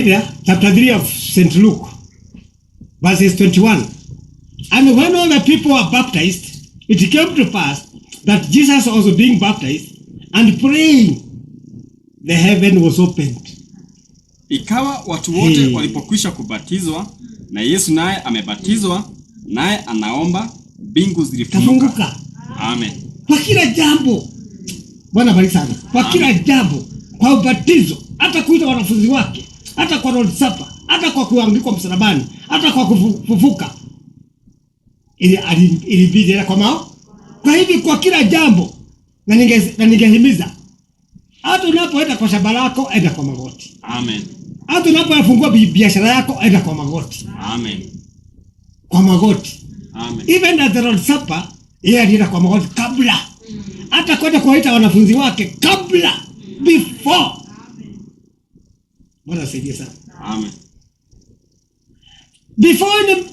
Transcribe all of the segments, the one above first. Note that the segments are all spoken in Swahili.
Chapter 3 of St. Luke, verses 21. And when all the people were baptized, it came to pass that Jesus also being baptized and praying, the heaven was opened. Ikawa watu wote walipokwisha kubatizwa na Yesu naye amebatizwa, naye anaomba, mbingu zilifunguka. Amen. Kwa kila jambo. Bwana bariki sana. Kwa kila jambo, kwa ubatizo, hata kuita wanafunzi wake, hata kwa Lord's Supper, hata kwa kuangikwa msalabani, hata kwa kufufuka. Ilibidi kwa mao. Kwa hivi kwa kila jambo, na ningehimiza, hata unapoenda kwa shamba lako, enda kwa magoti. Amen. Hata unapofungua biashara yako, enda kwa magoti. Amen. Kwa magoti. Amen. Even at the Lord's Supper, yeye alienda kwa magoti kabla. Hata kwenda kuwaita wanafunzi wake kabla, before. Bwana saidia sana. Amen.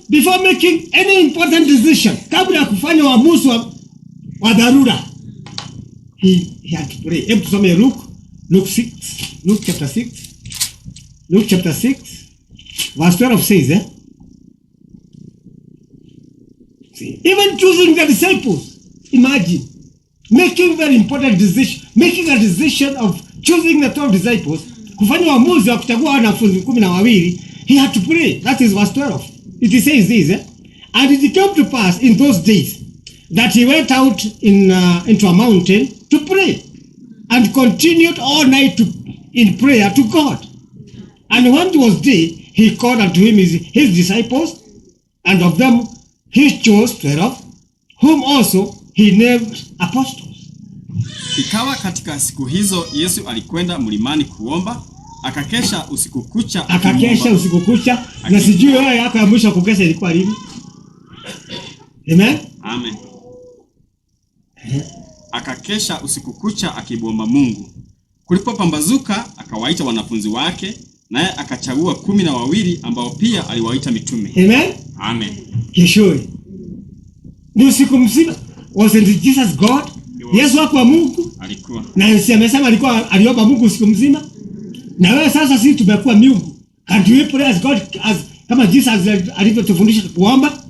Before making any important decision, kabla ya kufanya uamuzi wa dharura, he had to pray. Hebu tusome Luke chapter 6, verse 12 says, See, even choosing the disciples, imagine, making very important decision, making a decision of choosing the 12 disciples, kufanya uamuzi wa kuchagua wanafunzi 12, he had to pray. That is verse 12. It says this, And it came to pass in those days that he went out into a mountain to pray, and continued all night in prayer to God. And when it was day, he called unto him his disciples, and of them he chose 12, whom also he named apostles. Ikawa katika siku hizo Yesu alikwenda mlimani kuomba, akakesha usiku kucha. Na sijui wewe yako ya mwisho kukesha ilikuwa lini? Amen. Amen. Akakesha usiku kucha akimwomba Mungu. Kulipopambazuka akawaita wanafunzi wake, naye akachagua 12 ambao pia aliwaita mitume. Amen. Amen. Kishoi. Ni usiku mzima. Wasn't Jesus God? Yesu wako wa Mungu. Alikuwa. Na Yesu amesema aliomba Mungu usiku mzima. Na wewe sasa sisi tumekuwa miungu. Can't we pray as God, kama Jesus alivyotufundisha kuomba?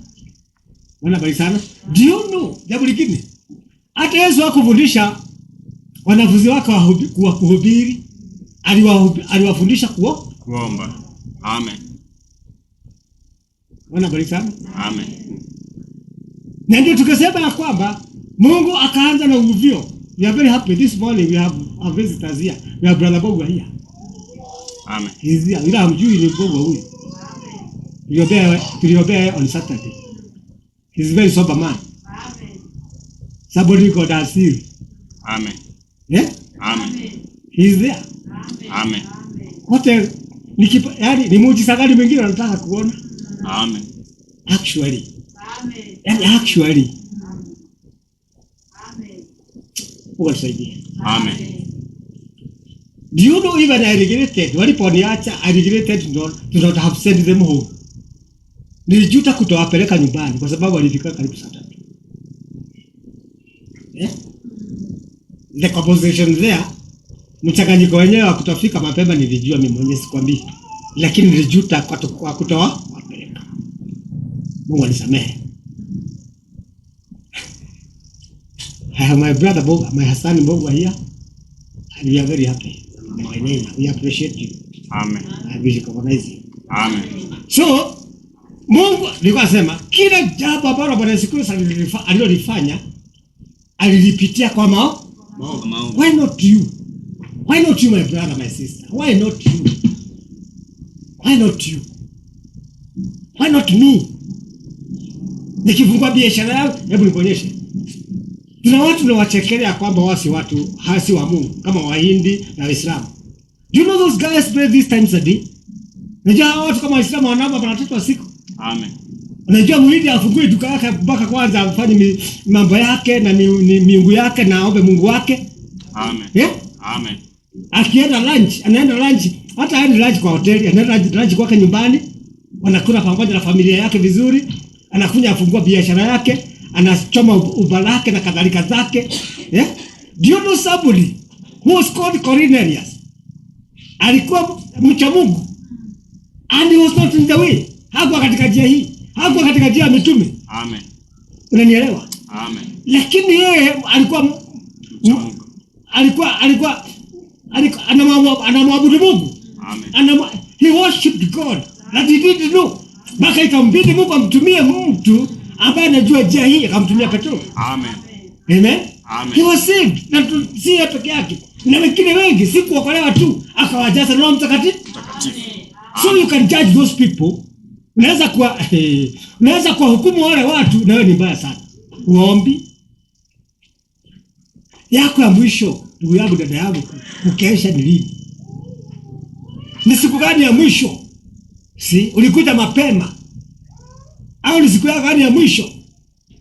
Bwana bariki sana. Do you know jambo lingine? Hata Yesu hakufundisha wanafunzi wake wa kuhubiri, aliwafundisha kuomba. Amen. Bwana bariki sana. Amen. Na ndio tukasema ya kwamba Mungu akaanza na uvuvio. We are very happy this morning, we have our visitors here. We have Brother Bogwa here. Amen. He's here. Ila hamjui ni Bogwa huyu. Tuliombea on Saturday. He's a very sober man. Amen. Somebody God has healed. Amen. Yeah? Amen. He's there. Amen. Wote yani ni muujiza gani mwingine anataka kuona? Amen. Actually. Amen. And actually. Amen. What say? Amen. Do you know even I regretted, waliponiacha I regretted to not have sent them home. Nilijuta kutowapeleka nyumbani kwa sababu walifika karibu saa 3. Yeah? The composition there, mchanganyiko wenyewe wa kutofika mapema nilijua mimi mwenyewe sikwambii. Lakini nilijuta kwa kutowapeleka. Mungu anisamehe. I have my brother Bogwa, my son Bogwa here, and we are very happy. My name, we appreciate you. Amen. And we recognize you. Amen. So, Mungu alikuwa sema kila jambo ambalo Bwana Yesu Kristo alilofanya alilipitia kwa mao. Why not you? Why not you, my brother, my sister? Why not you? Why not you? Why not me? Nikifungua biashara yangu, hebu nikuonyeshe. Tuna watu tunawachekelea kwamba wasi watu hasi wa Mungu kama Wahindi na Waislamu. Do you know those guys pray these times a day? Unajua watu kama Waislamu wanaomba mara 3 kwa siku. Amen. Unajua Muhindi afungue duka yake mpaka kwanza afanye mambo yake na miungu yake na aombe Mungu wake. Amen. Yeah? Amen. Akienda lunch, anaenda lunch, hata haendi lunch kwa hoteli, anaenda lunch kwake nyumbani, wanakula pamoja na familia yake vizuri, anakuja afungua biashara yake, anachoma ubalake na kadhalika zake. Yeah? Do you know somebody who was called Cornelius? Alikuwa mcha Mungu. And he was not in the way. Hakuwa katika njia hii. Hakuwa katika njia ya mitume. Amen. Unanielewa? Amen. Lakini yeye alikuwa anamwabudu Mungu. Amen. He worshipped God. That he didn't know. Baka ikambidi Mungu amtumie mtu ambaye anajua njia hii, akamtumia Petro. Amen. Amen. Amen. He was saved. Na si yeye peke yake. Na wengine wengi si kuokolewa tu, akawajaza Roho Mtakatifu. So you can judge those people. Unaweza kuwahukumu wale watu, na wewe ni mbaya sana. Uombi yako ya mwisho, ndugu yangu, dada yangu, ukesha ni lini? Ni siku gani ya mwisho? Si ulikuja mapema? Au ni siku gani ya mwisho?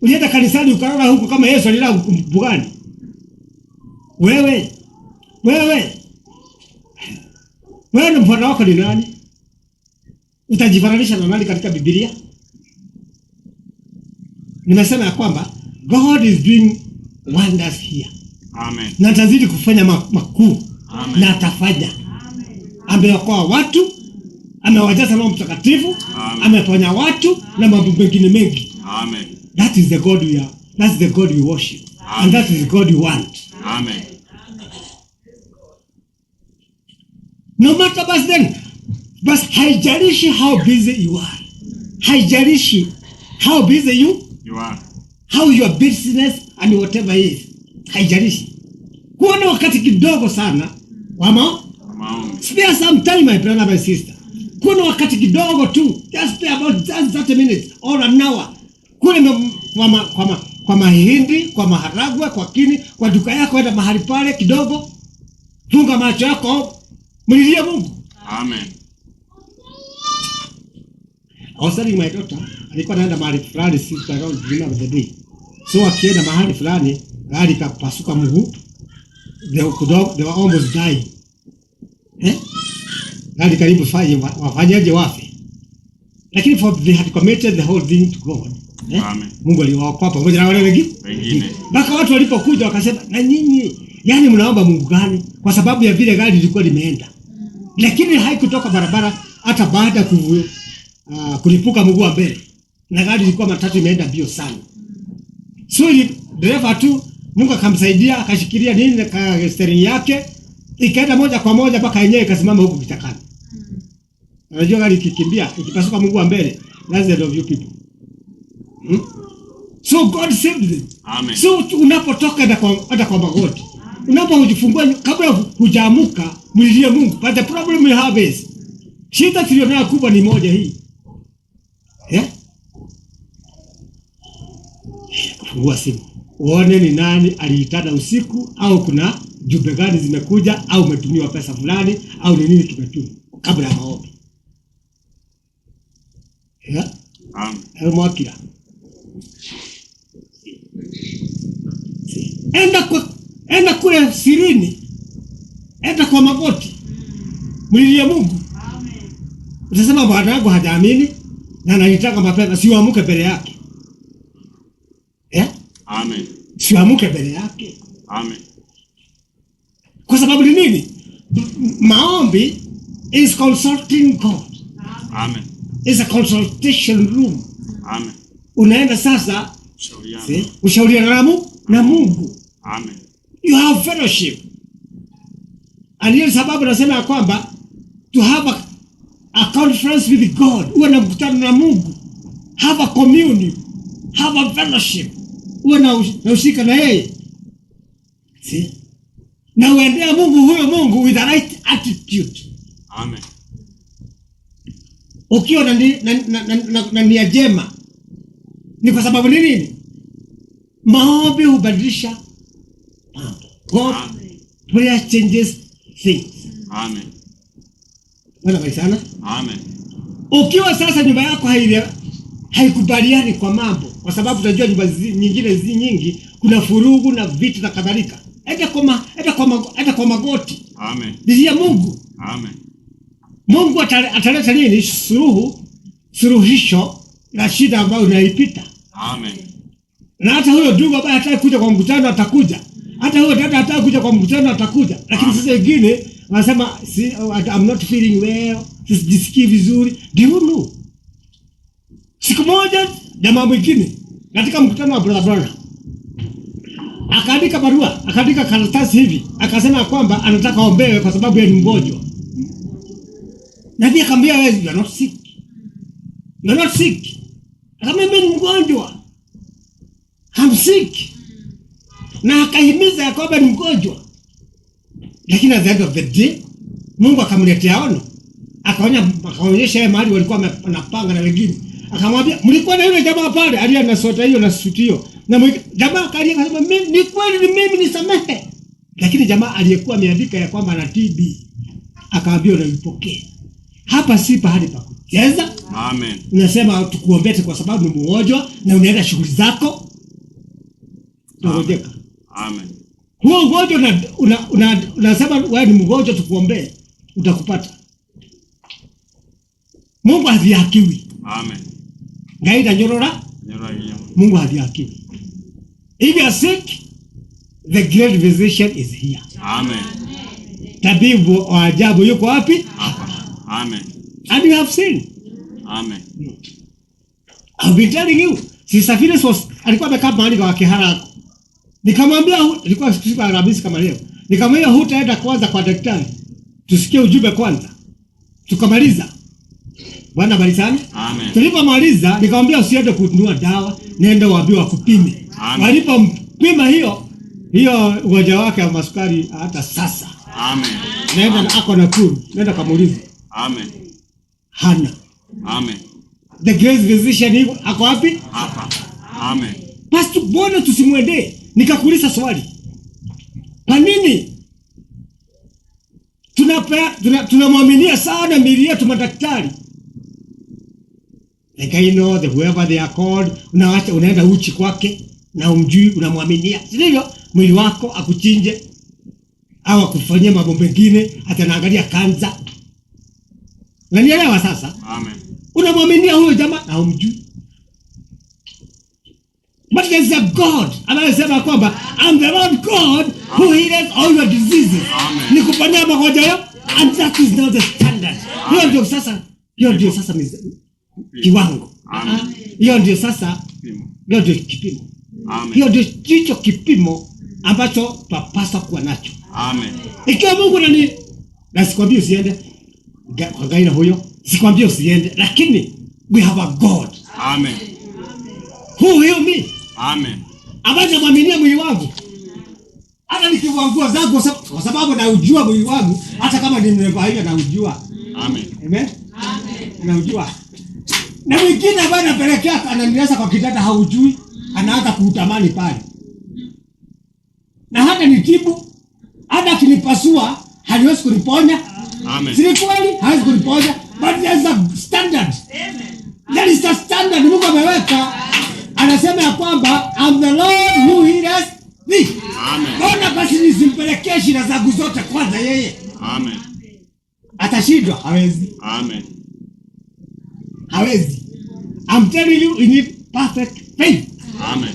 Ulienda kanisani ukalala huko kama Yesu alilala mbugani? Wewe ni mfano wako ni nani? Utajifananisha na nani katika Biblia? Nimesema ya kwamba God is doing wonders here. Amen. Na atazidi kufanya makuu. Na atafanya. Ameokoa watu, amewajaza Roho Mtakatifu, ameponya watu na mambo mengine mengi. Amen. That is the God we are. That's the God we worship. Amen. And that is the God we want. Amen. No matter but then, but haijalishi how busy you are. Haijalishi how busy you are. How your business and whatever is. Haijalishi. Kuwa na wakati kidogo sana wama spare some time, my brother, my sister. Kuwa na wakati kidogo tu. Just spare about just 30 minutes or an hour. Kule kwa mahindi, kwa maharagwe, kwa kini, kwa duka yako, enda mahali pale kidogo. Funga macho yako, mlilie Mungu. Amen. I was telling my daughter, alikuwa anaenda mahali fulani siku around the beginning of the day. So akienda mahali fulani, gari kapasuka mguu. They were almost dying. Gari karibu wafanyaje wafe. Lakini they had committed the whole thing to God. Amen. Mungu aliwaokoa pamoja na wale wengine. Baka watu walipokuja wakasema, na nyinyi yani mnaomba Mungu gani? Kwa sababu ya vile gari lilikuwa limeenda. Lakini haikutoka barabara hata baada kulipuka mguu wa mbele. Na gari lilikuwa matatu imeenda bio sana. So dereva tu Mungu akamsaidia, akashikilia nini na steering yake, ikaenda moja kwa moja mpaka yenyewe ikasimama huko kitakani. Unajua gari ikikimbia, ikipasuka mguu wa mbele, that's the end of you people. So God saved them. Amen. So unapotoka hata kwa magoti, unapojifungua kabla hujaamuka, mlilie Mungu. But the problem you have is, shida tulionayo kubwa ni moja hii. Kufungua simu. Uone ni nani aliitana usiku, au kuna jumbe gani zimekuja, au umetumiwa pesa fulani, au ni nini kimetuma kabla ya maombi. Amen. Mwakila. Enda kule sirini. Enda kwa magoti. Mlilie Mungu. Amen. Utasema bwana wangu hajaamini na analitaka mapema, siuamuke mbele yake. Amen. Siuamuke mbele yake. Amen. Kwa sababu ni nini? Maombi is consulting God. Amen. It's a consultation room. Amen. Unaenda sasa ushauriana na Mungu. Amen. You have fellowship. And hiyo sababu nasema ya kwamba to have a conference with God. Uwe na mkutano na Mungu. Have a communion. Have a fellowship. Uwe na ushirika na yeye. See? Na uendea Mungu with the right attitude. Amen. Ukiwa na nia njema. Ni kwa sababu ni nini? Maombi hubadilisha God. Prayer changes things. Amen. Wana sana? Amen. Ukiwa sasa nyumba yako haikubaliani kwa mambo, kwa sababu tunajua nyumba nyingine nyingi kuna furugu na vitu na kadhalika. Enda kwa magoti. Amen. Lilia Mungu. Amen. Mungu ataleta nini? Suluhisho la shida ambayo unaipita. Amen. Na hata huyo ndugu ambaye hataki kuja kwa mkutano atakuja. Hata huyo dada hataki kuja kwa mkutano atakuja. Lakini sasa wengine wanasema I'm not feeling well, sijisikii vizuri. Do you know? Siku moja jamaa mwingine katika mkutano wa brother akaandika barua, akaandika karatasi hivi, akasema kwamba anataka ombewe kwa sababu yeye ni mgonjwa. Na pia akamwambia wewe, you are not sick. You are not sick. Akamwambia mimi ni mgonjwa. I'm sick. Na akahimiza ya kwamba ni mgonjwa. Lakini at the end of the day, Mungu akamletea ono. Akaonyesha yeye mahali walikuwa wanapanga na wengine. Akamwambia, mlikuwa na yule jamaa pale aliye na sota hiyo na suti hiyo. Na jamaa akalia akasema, mimi ni kweli, ni mimi, nisamehe. Lakini jamaa aliyekuwa ameandika ya kwamba ana TB akaambia unaipokea. Hapa si pahali pa kucheza. Amen. Unasema tukuombee kwa sababu ni mgonjwa na unaenda shughuli zako. Tunangojeka. Amen. Huo ugonjwa unasema wewe ni mgonjwa tukuombee, utakupata. Mungu hadhihakiwi. Amen. Gaida nyorora. Mungu hadhihakiwi. If you are sick, the great physician is here. Amen. Tabibu wa ajabu yuko wapi? Amen. And you have seen. Amen. I've been telling you. Sister Phyllis alikuwa amekaa mahali kwa kihara. Nikamwambia ilikuwa siku ya Alhamisi kama leo. Nikamwambia hutaenda kwanza kwa daktari. Tusikie ujumbe kwanza. Tukamaliza. Bwana bariki sana. Amen. Tulipomaliza nikamwambia usiende kununua dawa, nenda waambiwe wakupime. Walipompima hiyo ugonjwa wake wa masukari hata sasa. Amen. Nenda ako na kuru, nenda kamuulize. Amen. Hana. Amen. The great physician ako wapi? Hapa. Amen. Pastor, mbona tusimwendee? Nikakuuliza swali. Kwa nini tunamwaminia sana mili yetu madaktari? Like I know that whoever they are called, unaacha unaenda uchi kwake na umjui, unamwaminia. Sivyo mwili wako akuchinje au akufanyia mambo mengine, atanaangalia kanza. Unanielewa sasa? Amen. Unamwaminia huyo jamaa na umjui. But there's a God anayesema kwamba I'm the Lord God who heals all your diseases. Nikuponya magonjwa yako, and that is not the standard. Hiyo ndio sasa kiwango. Hiyo ndio sasa kipimo. Hiyo ndio kipimo ambacho tunapaswa kuwa nacho. Amen. Ikiwa Mungu na sikwambia usiende kwa gaina huyo, sikwambia usiende, lakini we have a God. Amen. Who heal me? Amen. Ambaye mwaminia mwili wangu. Hata nikiwaangua zangu kwa sababu na ujua mwili wangu, hata kama nimevaa na ujua. Amen. Amen. Na ujua. Na mwingine ambaye anapelekea ananieleza kwa kitanda haujui, anaanza kuutamani pale. Na hata nitibu, hata kinipasua, haliwezi kuniponya. Amen. Si kweli? Hawezi kuniponya, but there is a standard. Amen. There is a standard Mungu ameweka. Anasema ya kwamba I'm the Lord who heals thee. Amen. Mbona basi nisimpelekee shida zangu zote kwanza yeye? Amen. Atashindwa? Hawezi. Amen. Hawezi. I'm telling you, you need perfect faith. Amen.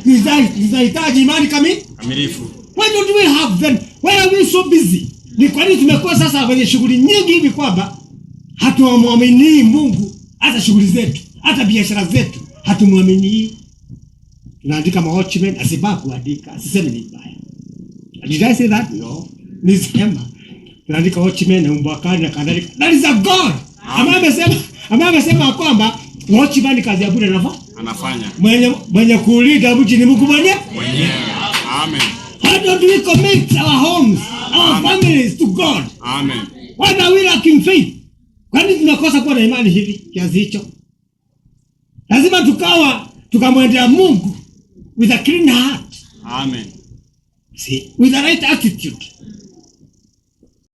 Tunahitaji imani kamilifu. Why don't we have then? Why are we so busy? Ni kwa nini tumekuwa sasa kwenye shughuli nyingi hivi kwamba hatumwamini Mungu, hata shughuli zetu, hata biashara zetu hatumwamini. Tunaandika watchmen, asiba kuandika, asiseme ni mbaya. Did I say that? No. Nisema tunaandika watchmen na mbakani na kadhalika. That is a God. Amesema kwamba watchman kazi ya bure anafanya. Mwenye kulinda mji ni Mungu mwenyewe. Amen. Why don't we commit our homes, our families to God? Amen. Why are we lacking faith? Kwani tunakosa kuwa na imani hivi kiasi hicho? Lazima tukamwendea Mungu with a clean heart. Amen. See, with the right attitude.